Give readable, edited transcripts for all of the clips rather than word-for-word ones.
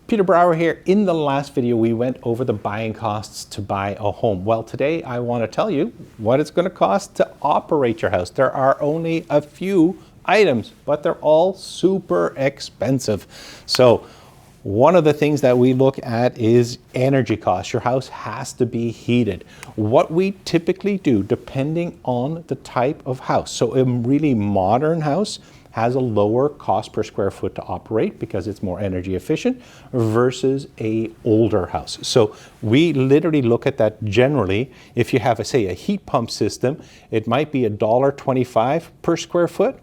Peter Brower here. In the last video, we went over the buying costs to buy a home. Well, today I want to tell you what it's going to cost to operate your house. There are only a few items, but they're all super expensive. So one of the things that we look at is energy costs. Your house has to be heated. What we typically do, depending on the type of house, so a really modern house has a lower cost per square foot to operate because it's more energy efficient versus a older house. So we literally look at that generally. If you have, say, a heat pump system, it might be $1.25 per square foot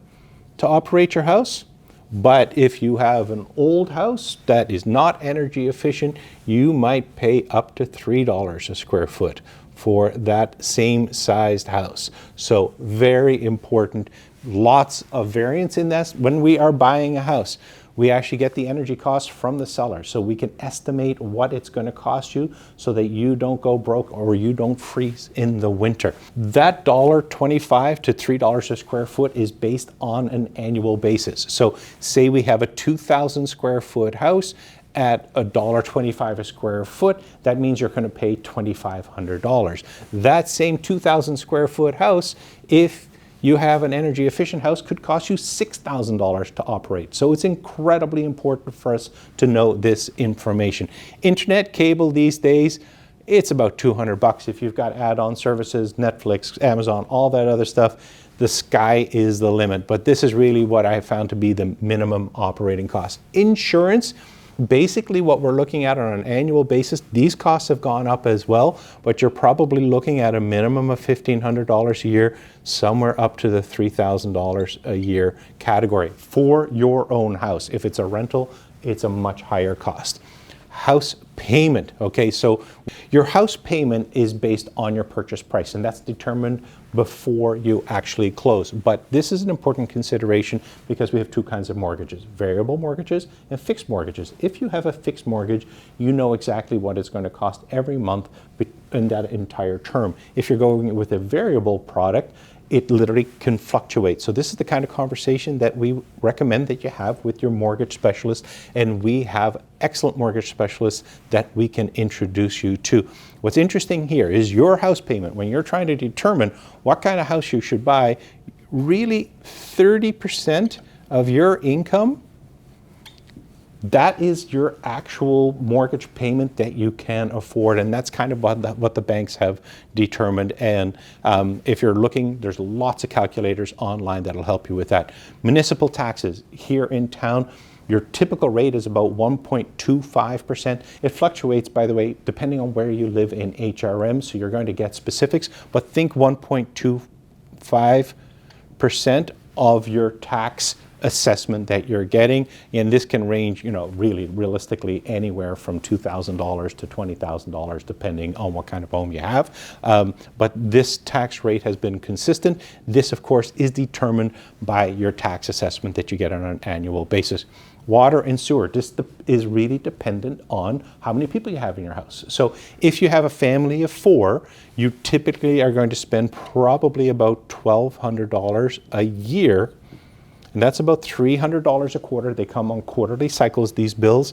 to operate your house. But if you have an old house that is not energy efficient, you might pay up to $3 a square foot for that same sized house. So very important. Lots of variance in this. When we are buying a house, we actually get the energy costs from the seller, so we can estimate what it's going to cost you so that you don't go broke or you don't freeze in the winter. That $1.25 to $3 a square foot is based on an annual basis. So say we have a 2,000 square foot house at $1.25 a square foot, that means you're going to pay $2,500. That same 2,000 square foot house, if you have an energy efficient house, could cost you $6,000 to operate. So it's incredibly important for us to know this information. Internet cable these days, it's about $200 if you've got add-on services, Netflix, Amazon, all that other stuff. The sky is the limit, but this is really what I have found to be the minimum operating cost. Insurance, basically what we're looking at on an annual basis, these costs have gone up as well, but you're probably looking at a minimum of $1,500 a year, somewhere up to the $3,000 a year category for your own house. If it's a rental, it's a much higher cost. House payment, okay, so your house payment is based on your purchase price, and that's determined before you actually close. But this is an important consideration because we have two kinds of mortgages, variable mortgages and fixed mortgages. If you have a fixed mortgage, you know exactly what it's going to cost every month in that entire term. If you're going with a variable product, it literally can fluctuate. So this is the kind of conversation that we recommend that you have with your mortgage specialist, and we have excellent mortgage specialists that we can introduce you to. What's interesting here is your house payment. When you're trying to determine what kind of house you should buy, really 30% of your income, that is your actual mortgage payment that you can afford, and that's kind of what the banks have determined. And if you're looking, there's lots of calculators online that'll help you with that. Municipal taxes here in town, your typical rate is about 1.25%. It fluctuates, by the way, depending on where you live in HRM, so you're going to get specifics, but think 1.25% of your tax assessment that you're getting, and this can range, really realistically anywhere from $2,000 to $20,000 depending on what kind of home you have. But this tax rate has been consistent. This, of course, is determined by your tax assessment that you get on an annual basis. Water and sewer, this is really dependent on how many people you have in your house. So if you have a family of 4, you typically are going to spend probably about $1,200 a year. And that's about $300 a quarter. They come on quarterly cycles, these bills,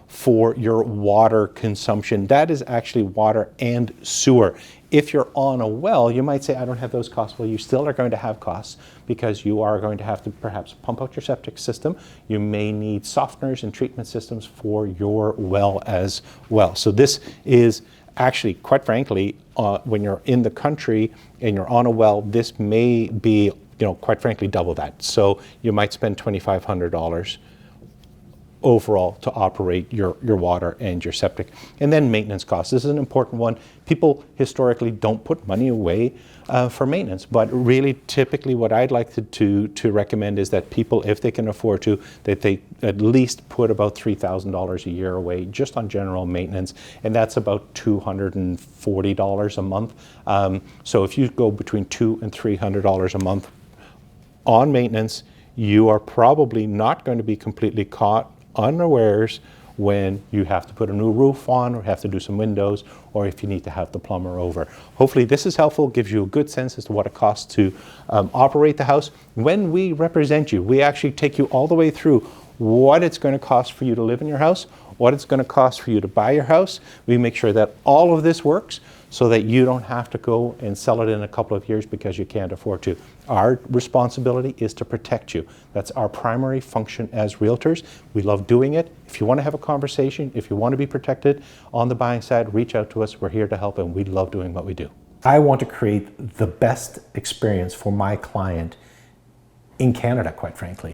for your water consumption. That is actually water and sewer. If you're on a well, you might say, I don't have those costs. Well, you still are going to have costs because you are going to have to perhaps pump out your septic system. You may need softeners and treatment systems for your well as well. So this is actually, quite frankly, when you're in the country and you're on a well, this may be quite frankly, double that. So you might spend $2,500 overall to operate your water and your septic. And then maintenance costs. This is an important one. People historically don't put money away for maintenance, but really typically what I'd like to recommend is that people, if they can afford to, that they at least put about $3,000 a year away just on general maintenance, and that's about $240 a month. So if you go between $200 and $300 a month on maintenance, you are probably not going to be completely caught unawares when you have to put a new roof on or have to do some windows, or if you need to have the plumber over. Hopefully this is helpful, gives you a good sense as to what it costs to operate the house. When we represent you, we actually take you all the way through what it's going to cost for you to live in your house, what it's going to cost for you to buy your house. We make sure that all of this works so that you don't have to go and sell it in a couple of years because you can't afford to. Our responsibility is to protect you. That's our primary function as realtors. We love doing it. If you want to have a conversation, if you want to be protected on the buying side, reach out to us. We're here to help, and we love doing what we do. I want to create the best experience for my client in Canada, quite frankly.